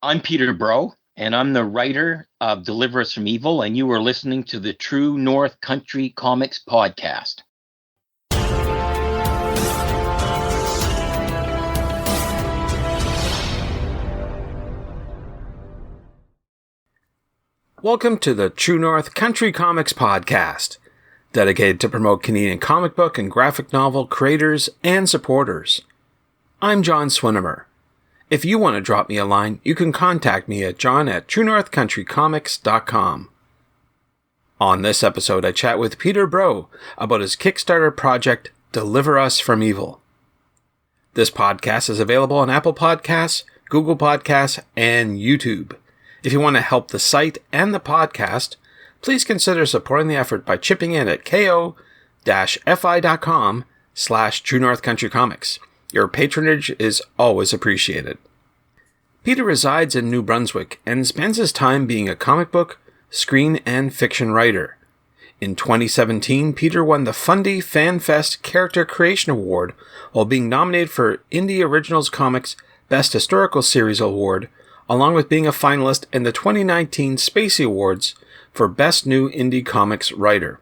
I'm Peter Breau, and I'm the writer of Deliver Us from Evil, and you are listening to the True North Country Comics podcast. Welcome to the True North Country Comics podcast, dedicated to promote Canadian comic book and graphic novel creators and supporters. I'm John Swinimer. If you want to drop me a line, you can contact me at john@truenorthcountrycomics.com. On this episode, I chat with Peter Breau about his Kickstarter project, Deliver Us from Evil. This podcast is available on Apple Podcasts, Google Podcasts, and YouTube. If you want to help the site and the podcast, please consider supporting the effort by chipping in at ko-fi.com/truenorthcountrycomics. Your patronage is always appreciated. Peter resides in New Brunswick and spends his time being a comic book, screen, and fiction writer. In 2017, Peter won the Fundy FanFest Character Creation Award while being nominated for Indie Originals Comics Best Historical Series Award, along with being a finalist in the 2019 Spacey Awards for Best New Indie Comics Writer.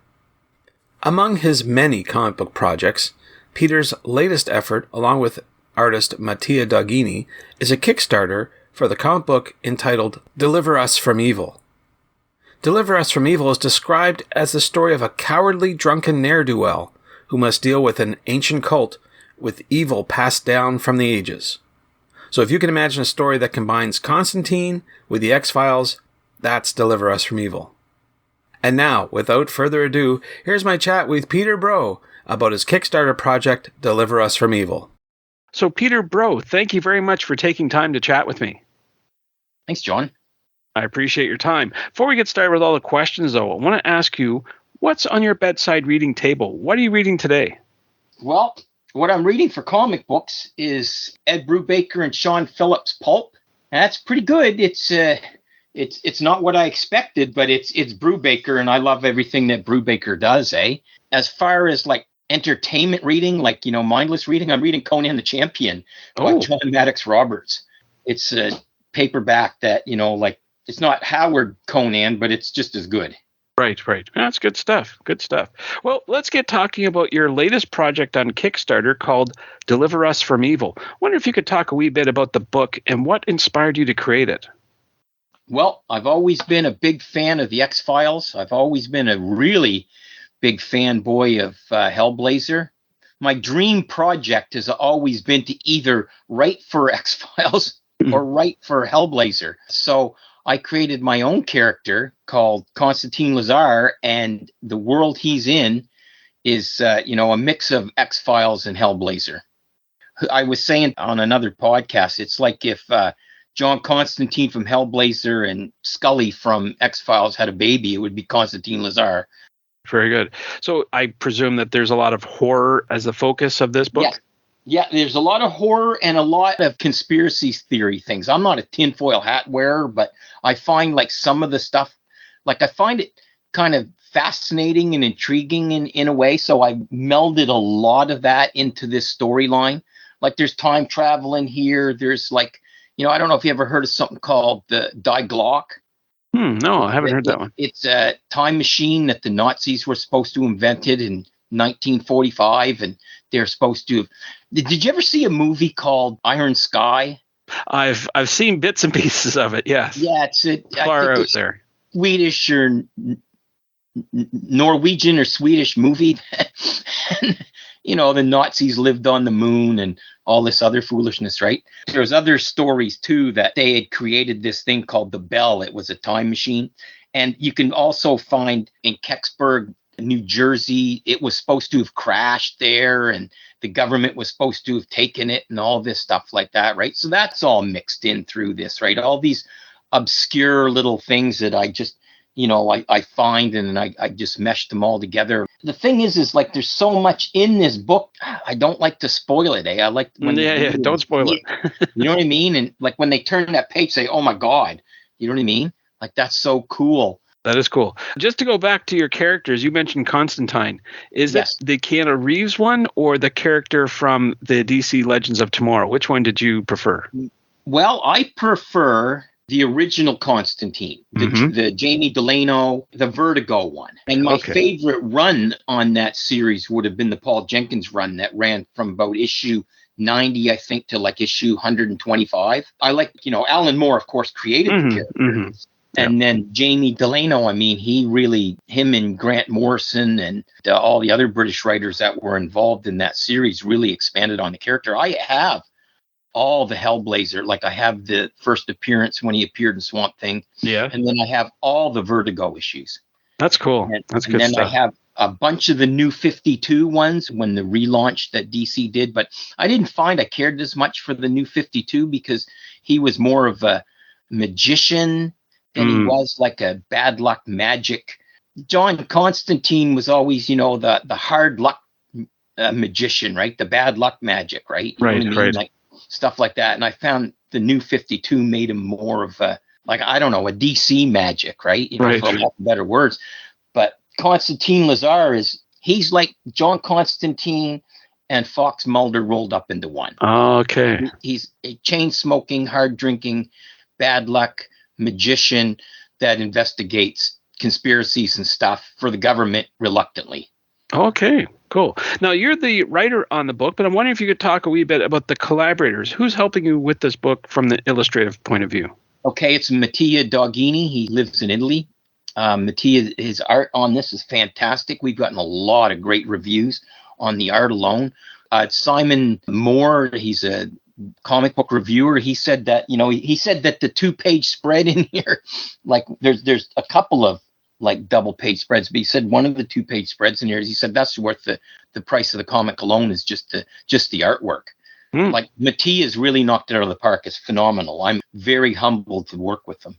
Among his many comic book projects, Peter's latest effort, along with artist Mattia Doghini, is a Kickstarter for the comic book entitled Deliver Us from Evil. Deliver Us from Evil is described as the story of a cowardly, drunken ne'er-do-well who must deal with an ancient cult with evil passed down from the ages. So if you can imagine a story that combines Constantine with the X-Files, that's Deliver Us from Evil. And now, without further ado, here's my chat with Peter Breau about his Kickstarter project, Deliver Us from Evil. So Peter Breau, thank you very much for taking time to chat with me. Thanks, John. I appreciate your time. Before we get started with all the questions, though, I want to ask you, what's on your bedside reading table? What are you reading today? Well, what I'm reading for comic books is Ed Brubaker and Sean Phillips' Pulp. That's pretty good. It's not what I expected, but it's Brubaker, and I love everything that Brubaker does, eh? As far as like entertainment reading, like, mindless reading, I'm reading Conan the Champion by John Maddox Roberts. It's a paperback that, it's not Howard Conan, but it's just as good. Right. That's good stuff. Well, let's get talking about your latest project on Kickstarter called Deliver Us from Evil. I wonder if you could talk a wee bit about the book and what inspired you to create it. Well, I've always been a big fan of the X-Files. I've always been a really big fanboy of Hellblazer. My dream project has always been to either write for X-Files or write for Hellblazer. So I created my own character called Constantine Lazar, and the world he's in is, a mix of X-Files and Hellblazer. I was saying on another podcast, it's like if John Constantine from Hellblazer and Scully from X-Files had a baby, it would be Constantine Lazar. Very good. So I presume that there's a lot of horror as the focus of this book? Yeah, there's a lot of horror and a lot of conspiracy theory things. I'm not a tinfoil hat wearer, but I find like some of the stuff, I find it kind of fascinating and intriguing in a way. So I melded a lot of that into this storyline. Like there's time travel in here. There's I don't know if you ever heard of something called the Die Glock. No, I haven't heard that one. It's a time machine that the Nazis were supposed to invent it in 1945, and they're supposed to have. Did you ever see a movie called Iron Sky? I've seen bits and pieces of it. Yes. Yeah, it's far out there. Swedish or Norwegian or Swedish movie. The Nazis lived on the moon and all this other foolishness, right? There's other stories, too, that they had created this thing called the Bell. It was a time machine. And you can also find in Kecksburg, New Jersey, it was supposed to have crashed there and the government was supposed to have taken it and all this stuff like that, right? So that's all mixed in through this, right? All these obscure little things that I just, I find and I just mesh them all together. The thing is there's so much in this book. I don't like to spoil it. I like when don't spoil it. You know what I mean? And when they turn that page, say, "Oh my God," you know what I mean? That's so cool. That is cool. Just to go back to your characters, you mentioned Constantine. Is it the Keanu Reeves one or the character from the DC Legends of Tomorrow? Which one did you prefer? Well, I prefer The original Constantine, Mhm. the Jamie Delano, the Vertigo one. And my Okay. favorite run on that series would have been the Paul Jenkins run that ran from about issue 90, I think, to like issue 125. I like, Alan Moore, of course, created the Mhm. character. Mhm. Yeah. And then Jamie Delano, I mean, him and Grant Morrison and all the other British writers that were involved in that series really expanded on the character. I have all the Hellblazer, like I have the first appearance when he appeared in Swamp Thing, Yeah. and then I have all the Vertigo issues. That's cool. And, That's and good then I stuff. have a bunch of the new 52 ones when the relaunch that DC did, but I didn't find I cared as much for the new 52 because he was more of a magician than he was like a bad luck magic. John Constantine was always, the hard luck magician, right? The bad luck magic, right? You know what I mean? Right. Like stuff like that. And I found the new 52 made him more of a, like, I don't know, a DC magic, right? Right. For a lot of better words. But Constantine Lazar he's like John Constantine and Fox Mulder rolled up into one. Okay. He's a chain smoking, hard drinking, bad luck magician that investigates conspiracies and stuff for the government reluctantly. Okay, cool. Now, you're the writer on the book, but I'm wondering if you could talk a wee bit about the collaborators. Who's helping you with this book from the illustrative point of view? Okay, it's Mattia Doghini. He lives in Italy. Mattia, his art on this is fantastic. We've gotten a lot of great reviews on the art alone. Simon Moore, he's a comic book reviewer. He said that, he said that the 2-page spread in here, like there's a couple of like double page spreads, but he said one of the 2-page spreads in here, he said that's worth the price of the comic alone is just the artwork. Like Mattia's really knocked it out of the park. It's phenomenal. I'm very humbled to work with them.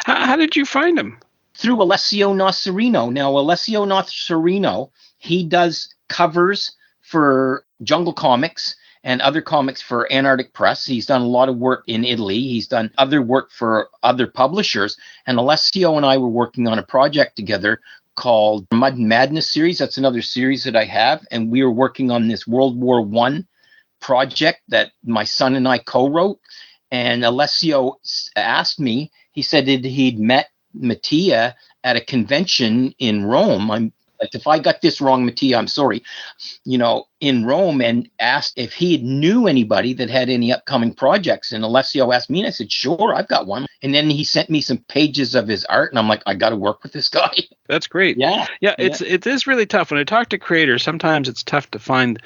How did you find him? Through Alessio Nocerino. Now, Alessio Nocerino, he does covers for Jungle Comics and other comics for Antarctic Press. He's done a lot of work in Italy. He's done other work for other publishers. And Alessio and I were working on a project together called Mud and Madness series. That's another series that I have. And we were working on this World War I project that my son and I co-wrote. And Alessio asked me, he said that he'd met Mattia at a convention in Rome. I'm like, if I got this wrong, Mattia, I'm sorry. In Rome, and asked if he knew anybody that had any upcoming projects. And Alessio asked me, and I said, sure, I've got one. And then he sent me some pages of his art, and I'm like, I got to work with this guy. That's great. Yeah. It is really tough. When I talk to creators, sometimes it's tough to find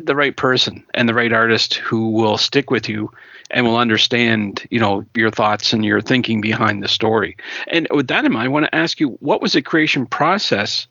the right person and the right artist who will stick with you and will understand, your thoughts and your thinking behind the story. And with that in mind, I want to ask you, what was the creation process?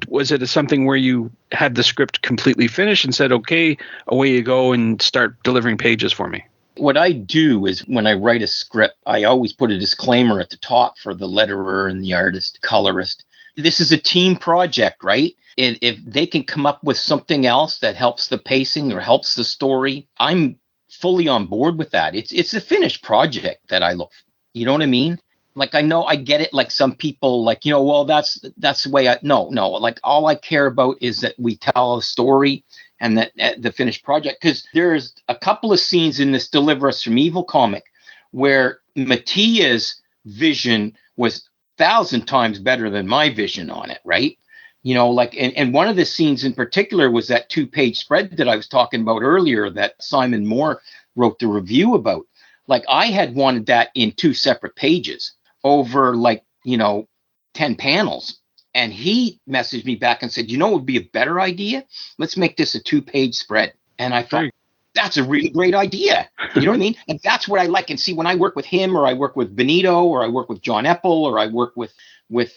Was it something where you had the script completely finished and said, okay, away you go and start delivering pages for me? What I do is when I write a script, I always put a disclaimer at the top for the letterer and the artist, colorist. This is a team project, right? If they can come up with something else that helps the pacing or helps the story, I'm fully on board with that. It's a finished project that I look for. You know what I mean? Like, I know I get it. Like some people like, well, that's the way no, like all I care about is that we tell a story and that the finished project, because there's a couple of scenes in this Deliver Us from Evil comic where Mattia's vision was 1,000 times better than my vision on it, right? And one of the scenes in particular was that 2-page spread that I was talking about earlier that Simon Moore wrote the review about. Like, I had wanted that in 2 separate pages over 10 panels. And he messaged me back and said, what would be a better idea? Let's make this a 2-page spread. And I thought, that's a really great idea. You know what I mean? And that's what I like. And see, when I work with him, or I work with Benito, or I work with John Epple, or I work with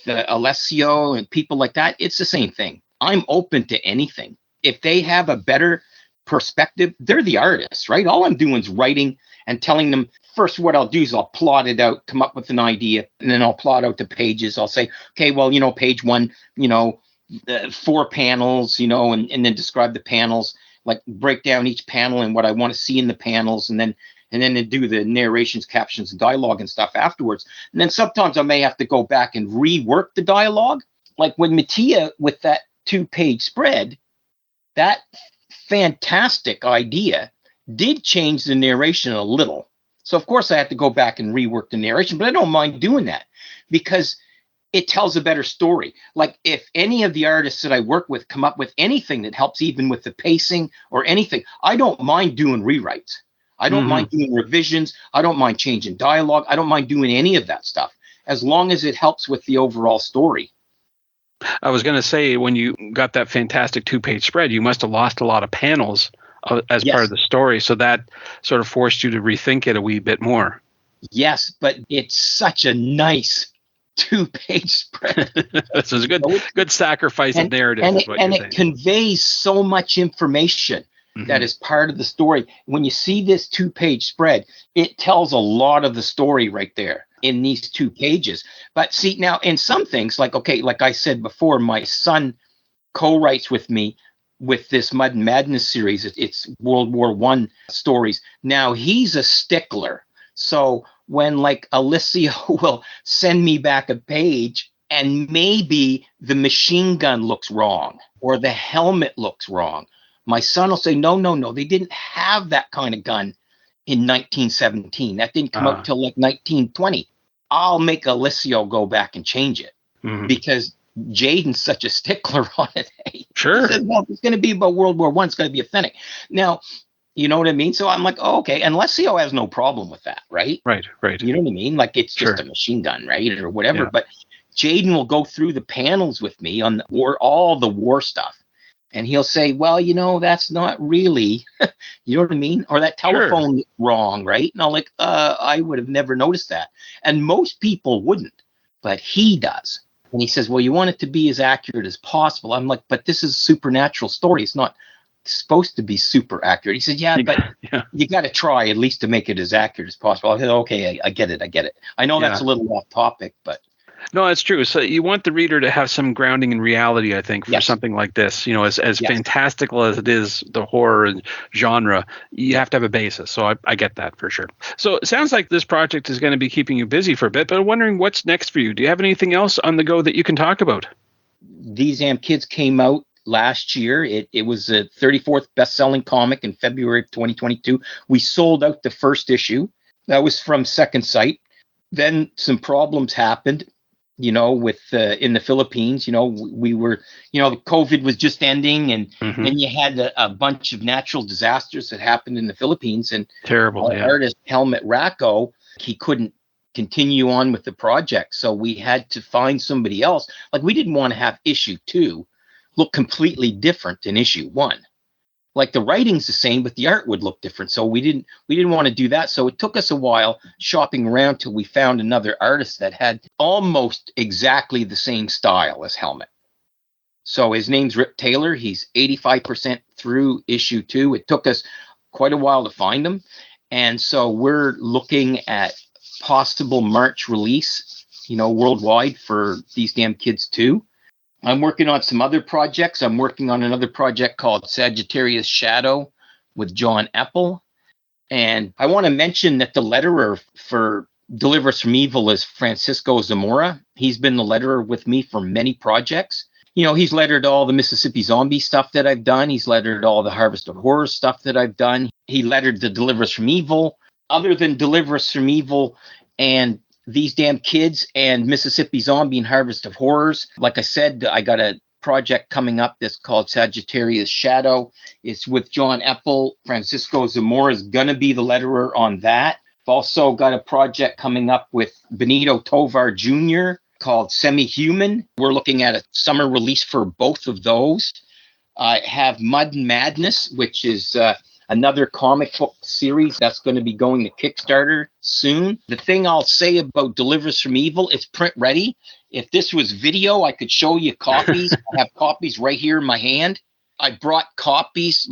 Alessio and people like that, it's the same thing. I'm open to anything. If they have a better perspective, they're the artists, right? All I'm doing is writing and telling them. First, what I'll do is I'll plot it out, come up with an idea, and then I'll plot out the pages. I'll say, okay, well, page 1, 4 panels, and then describe the panels, like break down each panel and what I want to see in the panels, and then do the narrations, captions, dialogue and stuff afterwards. And then sometimes I may have to go back and rework the dialogue. Like when Mattia with that 2-page spread, that fantastic idea did change the narration a little. So, of course, I had to go back and rework the narration, but I don't mind doing that because it tells a better story. Like if any of the artists that I work with come up with anything that helps even with the pacing or anything, I don't mind doing rewrites. I don't mind doing revisions. I don't mind changing dialogue. I don't mind doing any of that stuff as long as it helps with the overall story. I was going to say, when you got that fantastic 2-page spread, you must have lost a lot of panels as part of the story. So that sort of forced you to rethink it a wee bit more. Yes, but it's such a nice 2-page spread. This is a good sacrifice of narrative. And it conveys so much information that is part of the story. When you see this 2-page spread, it tells a lot of the story right there in these 2 pages. But see, now in some things, like I said before, my son co-writes with me with this Mud and Madness series. It's World War I stories. Now he's a stickler. So when like Alessio will send me back a page and maybe the machine gun looks wrong or the helmet looks wrong, my son will say, no, they didn't have that kind of gun in 1917. That didn't come out till like 1920. I'll make Alessio go back and change it because Jaden's such a stickler on it. Sure. He says, well, it's going to be about World War I. It's going to be authentic. Now, you know what I mean? So I'm like, oh, okay. And Alessio has no problem with that, right? Right. You know what I mean? Like it's just a machine gun, right? Or whatever. Yeah. But Jaden will go through the panels with me on all the war stuff. And he'll say, well, that's not really, you know what I mean? Or that telephone wrong, right? And I'm like, I would have never noticed that. And most people wouldn't, but he does. And he says, well, you want it to be as accurate as possible. I'm like, but this is a supernatural story. It's not supposed to be super accurate. He said, but you got to try at least to make it as accurate as possible. I said, okay, I get it. I know that's a little off topic, but. No, that's true. So you want the reader to have some grounding in reality, I think, for something like this. As fantastical as it is, the horror genre, you have to have a basis. So I get that for sure. So it sounds like this project is going to be keeping you busy for a bit, but I'm wondering what's next for you. Do you have anything else on the go that you can talk about? These Damn Kids came out last year. It was a 34th best-selling comic in February of 2022. We sold out the first issue. That was from Second Sight. Then some problems happened. With in the Philippines, we were, COVID was just ending, and then you had a bunch of natural disasters that happened in the Philippines, and terrible. Artist Helmut Racco, he couldn't continue on with the project, so we had to find somebody else. Like we didn't want to have issue 2 look completely different than issue 1. Like the writing's the same, but the art would look different. So we didn't want to do that. So it took us a while shopping around till we found another artist that had almost exactly the same style as Helmut. So his name's Rip Taylor. He's 85% through issue 2. It took us quite a while to find him. And so we're looking at possible March release, worldwide for These Damn Kids 2. I'm working on some other projects. I'm working on another project called Sagittarius Shadow with John Epple. And I want to mention that the letterer for Deliver Us from Evil is Francisco Zamora. He's been the letterer with me for many projects. He's lettered all the Mississippi Zombie stuff that I've done. He's lettered all the Harvest of Horror stuff that I've done. He lettered the Deliver Us from Evil. Other than Deliver Us from Evil and These Damn Kids and Mississippi Zombie and Harvest of Horrors. Like I said, I got a project coming up that's called Sagittarius Shadow. It's with John Epple. Francisco Zamora is going to be the letterer on that. I've also got a project coming up with Benito Tovar Jr. called Semi-Human. We're looking at a summer release for both of those. I have Mud and Madness, which is another comic book series that's going to be going to Kickstarter soon. The thing I'll say about Deliver Us from Evil, it's print ready. If this was video, I could show you copies. I have copies right here in my hand. I brought copies,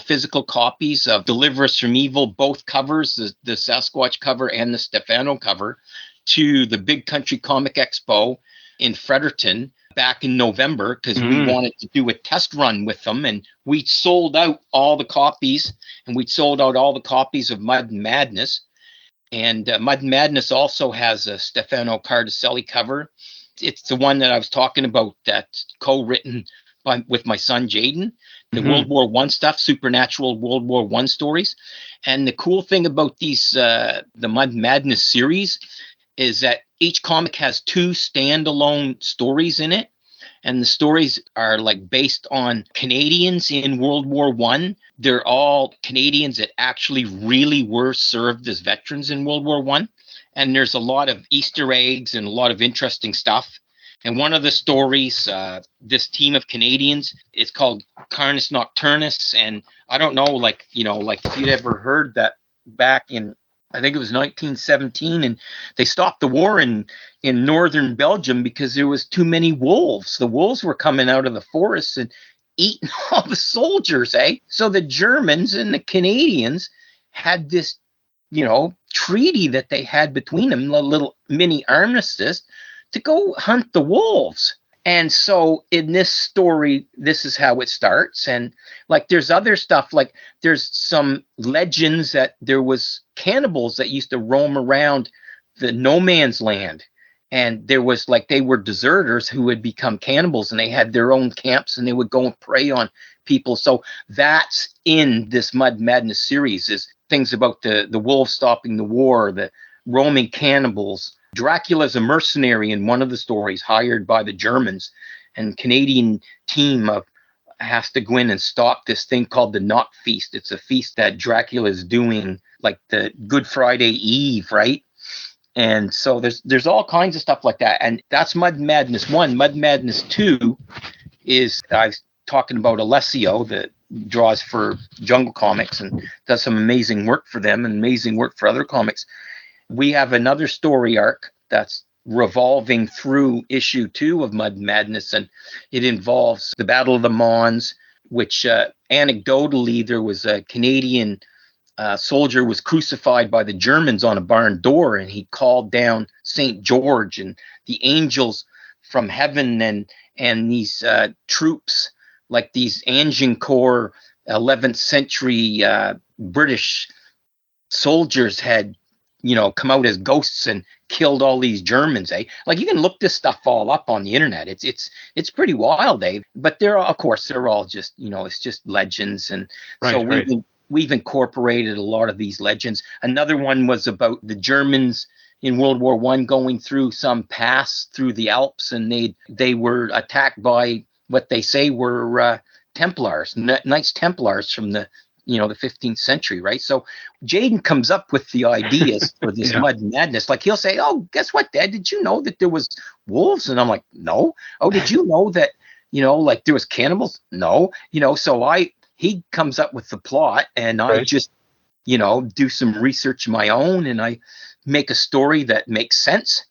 physical copies of Deliver Us from Evil, both covers, the Sasquatch cover and the Stefano cover, to the Big Country Comic Expo in Fredericton back in November, because we wanted to do a test run with them, and we sold out all the copies, and we sold out all the copies of Mud and Madness. And Mud and Madness also has a Stefano Cardacelli cover. It's the one that I was talking about that's co-written with my son Jaden. the World War One stuff, supernatural World War One stories. And the cool thing about these, the Mud Madness series, is that each comic has 2 standalone stories in it. And the stories are like based on Canadians in World War One. They're all Canadians that actually really were served as veterans in World War One. And there's a lot of Easter eggs and a lot of interesting stuff. And one of the stories, this team of Canadians, is called Carnus Nocturnus. And I don't know, like if you'd ever heard that back in, I think it was 1917, and they stopped the war in northern Belgium because there was too many wolves. The wolves were coming out of the forests and eating all the soldiers, eh? So the Germans and the Canadians had this, treaty that they had between them, a little mini armistice, to go hunt the wolves. And so in this story, this is how it starts. And like there's other stuff, like there's some legends that there was cannibals that used to roam around the no man's land. And there was like, they were deserters who had become cannibals, and they had their own camps, and they would go and prey on people. So that's in this Mud Madness series, is things about the wolves stopping the war, the roaming cannibals. Dracula's a mercenary in one of the stories, hired by the Germans, and Canadian team has to go in and stop this thing called the Knot Feast. It's a feast that Dracula is doing, like the Good Friday Eve, right? And so there's all kinds of stuff like that. And that's Mud Madness 1. Mud Madness 2 is, I was talking about Alessio, that draws for Jungle Comics and does some amazing work for them and amazing work for other comics. We have another story arc that's revolving through issue 2 of Mud Madness, and it involves the Battle of the Mons, which anecdotally there was a Canadian soldier was crucified by the Germans on a barn door, and he called down St. George and the angels from heaven, and these troops, like these Agincourt 11th century British soldiers, had come out as ghosts and killed all these Germans, eh? Like, you can look this stuff all up on the internet. It's pretty wild, eh? But they're all just, it's just legends. And we've incorporated a lot of these legends. Another one was about the Germans in World War One going through some pass through the Alps, and they were attacked by what they say were Templars, Knights Templars from the 15th century, right? So Jaden comes up with the ideas for this Mud Madness. Like, he'll say, "Oh, guess what, Dad? Did you know that there was wolves?" And I'm like, "No." "Oh, did you know that, like there was cannibals?" "No." So he comes up with the plot, and I just, do some research of my own, and I make a story that makes sense.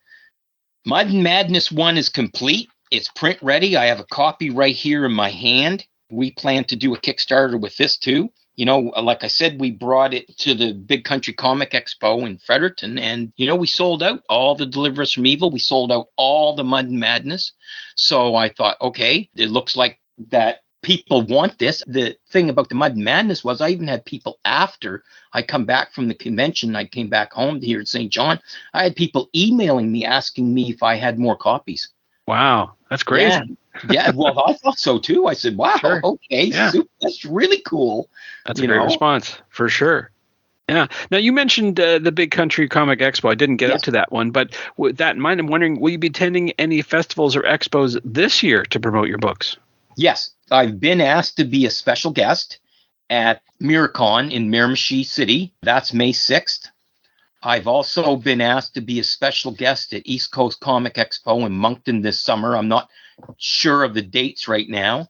Mud Madness 1 is complete. It's print ready. I have a copy right here in my hand. We plan to do a Kickstarter with this too. Like I said, we brought it to the Big Country Comic Expo in Fredericton, and, we sold out all the Deliver Us from Evil. We sold out all the Mud Madness. So I thought, okay, it looks like that people want this. The thing about the Mud Madness was I even had people after I come back from the convention. I came back home here in St. John. I had people emailing me asking me if I had more copies. Wow, that's crazy. Yeah, well, I thought so too. I said, wow, okay, super, that's really cool. That's a great response, for sure. Yeah. Now, you mentioned the Big Country Comic Expo. I didn't get up to that one, but with that in mind, I'm wondering, will you be attending any festivals or expos this year to promote your books? Yes, I've been asked to be a special guest at Miracon in Miramichi City. That's May 6th. I've also been asked to be a special guest at East Coast Comic Expo in Moncton this summer. I'm not sure of the dates right now.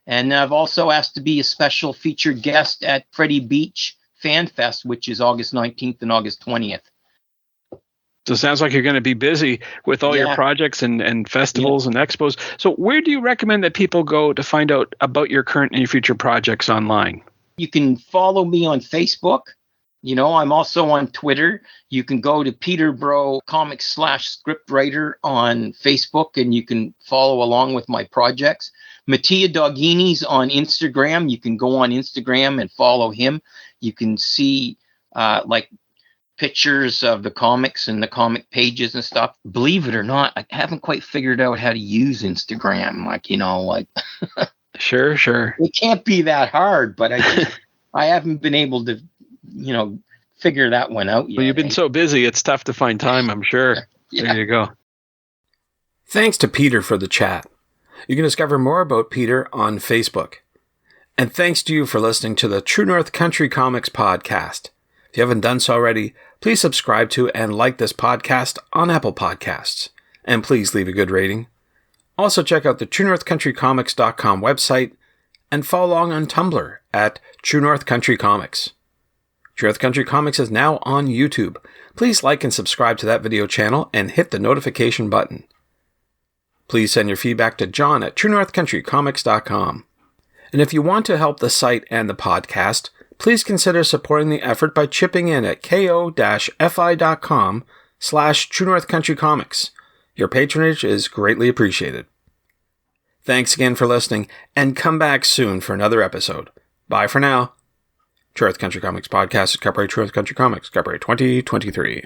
And I've also asked to be a special featured guest at Freddie Beach Fan Fest, which is August 19th and August 20th. So it sounds like you're going to be busy with all your projects and festivals and expos. So where do you recommend that people go to find out about your current and your future projects online? You can follow me on Facebook. I'm also on Twitter. You can go to Peter Breau Comics /scriptwriter on Facebook, and you can follow along with my projects. Mattia Doghini's on Instagram. You can go on Instagram and follow him. You can see pictures of the comics and the comic pages and stuff. Believe it or not, I haven't quite figured out how to use Instagram. Sure. It can't be that hard, but I haven't been able to, figure that one out yet. Well, you've been so busy, it's tough to find time, I'm sure. Yeah. There you go. Thanks to Peter for the chat. You can discover more about Peter on Facebook. And thanks to you for listening to the True North Country Comics podcast. If you haven't done so already, please subscribe to and like this podcast on Apple Podcasts. And please leave a good rating. Also check out the TrueNorthCountryComics.com website and follow along on Tumblr at True North Country Comics. True North Country Comics is now on YouTube. Please like and subscribe to that video channel and hit the notification button. Please send your feedback to John at TrueNorthCountryComics.com. And if you want to help the site and the podcast, please consider supporting the effort by chipping in at ko-fi.com/True North Country Comics. Your patronage is greatly appreciated. Thanks again for listening, and come back soon for another episode. Bye for now. True North Country Comics Podcast is copyright True North Country Comics, copyright 2023.